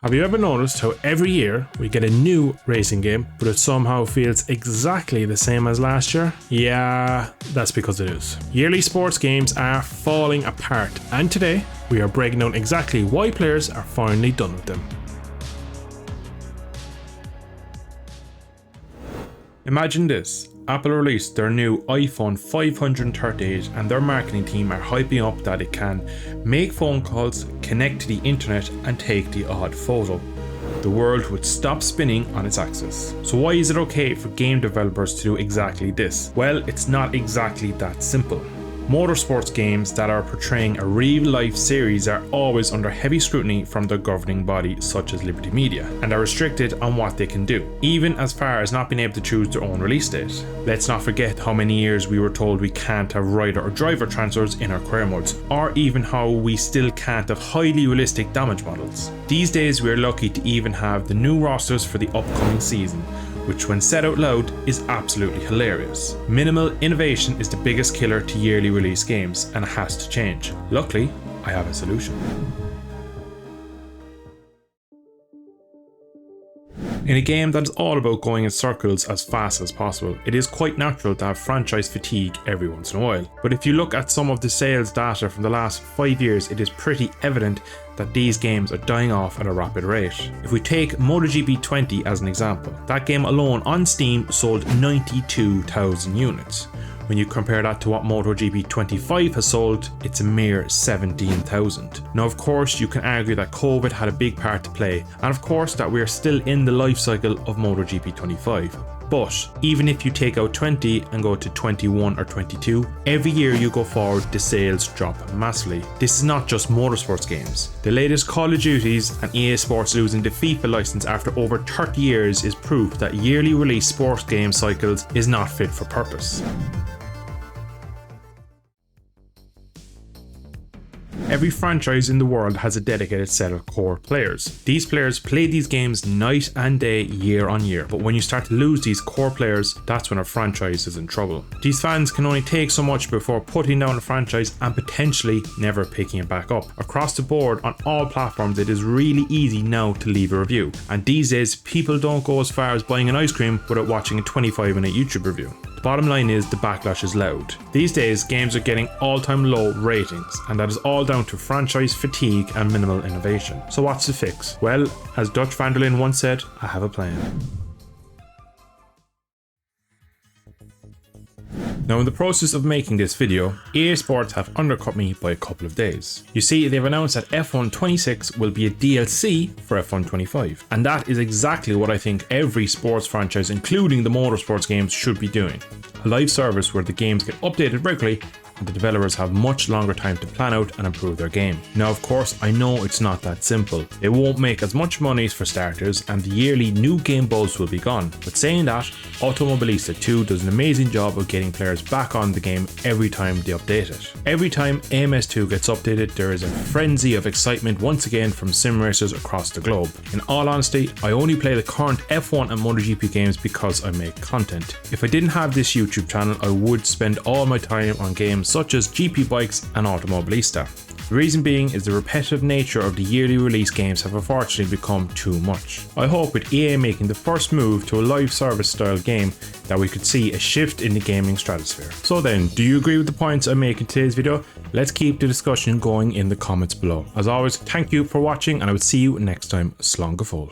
Have you ever noticed how every year we get a new racing game, but it somehow feels exactly the same as last year? Yeah, that's because it is. Yearly sports games are falling apart, and today we are breaking down exactly why players are finally done with them. Imagine this. Apple released their new iPhone 538 and their marketing team are hyping up that it can make phone calls, connect to the internet and take the odd photo. The world would stop spinning on its axis. So why is it okay for game developers to do exactly this? Well, it's not exactly that simple. Motorsports games that are portraying a real-life series are always under heavy scrutiny from their governing body such as Liberty Media, and are restricted on what they can do, even as far as not being able to choose their own release date. Let's not forget how many years we were told we can't have rider or driver transfers in our career modes, or even how we still can't have highly realistic damage models. These days we are lucky to even have the new rosters for the upcoming season, which when said out loud is absolutely hilarious. Minimal innovation is the biggest killer to yearly release games, and it has to change. Luckily, I have a solution. In a game that is all about going in circles as fast as possible, it is quite natural to have franchise fatigue every once in a while. But if you look at some of the sales data from the last 5 years, it is pretty evident that these games are dying off at a rapid rate. If we take MotoGP 20 as an example, that game alone on Steam sold 92,000 units. When you compare that to what MotoGP 25 has sold, it's a mere 17,000. Now of course you can argue that COVID had a big part to play, and of course that we are still in the life cycle of MotoGP 25. But even if you take out 20 and go to 21 or 22, every year you go forward the sales drop massively. This is not just motorsports games. The latest Call of Duties and EA Sports losing the FIFA license after over 30 years is proof that yearly release sports game cycles is not fit for purpose. Every franchise in the world has a dedicated set of core players. These players play these games night and day, year on year, but when you start to lose these core players, that's when a franchise is in trouble. These fans can only take so much before putting down a franchise and potentially never picking it back up. Across the board, on all platforms, it is really easy now to leave a review, and these days people don't go as far as buying an ice cream without watching a 25-minute YouTube review. Bottom line is the backlash is loud. These days games are getting all-time low ratings, and that is all down to franchise fatigue and minimal innovation. So what's the fix? Well, as Dutch van der Linde once said, I have a plan. Now in the process of making this video, EA Sports have undercut me by a couple of days. You see, they've announced that F1 26 will be a DLC for F1 25, and that is exactly what I think every sports franchise, including the motorsports games, should be doing. A live service where the games get updated regularly and the developers have much longer time to plan out and improve their game. Now of course I know it's not that simple. It won't make as much money for starters, and the yearly new game buzz will be gone. But saying that, Automobilista 2 does an amazing job of getting players back on the game every time they update it. Every time AMS2 gets updated, there is a frenzy of excitement once again from sim racers across the globe. In all honesty, I only play the current F1 and MotoGP games because I make content. If I didn't have this YouTube channel, I would spend all my time on games such as GP bikes and Automobilista. The reason being is the repetitive nature of the yearly release games have unfortunately become too much. I hope with EA making the first move to a live service style game that we could see a shift in the gaming stratosphere. So then, do you agree with the points I make in today's video? Let's keep the discussion going in the comments below. As always, thank you for watching, and I will see you next time. Slán go fóill.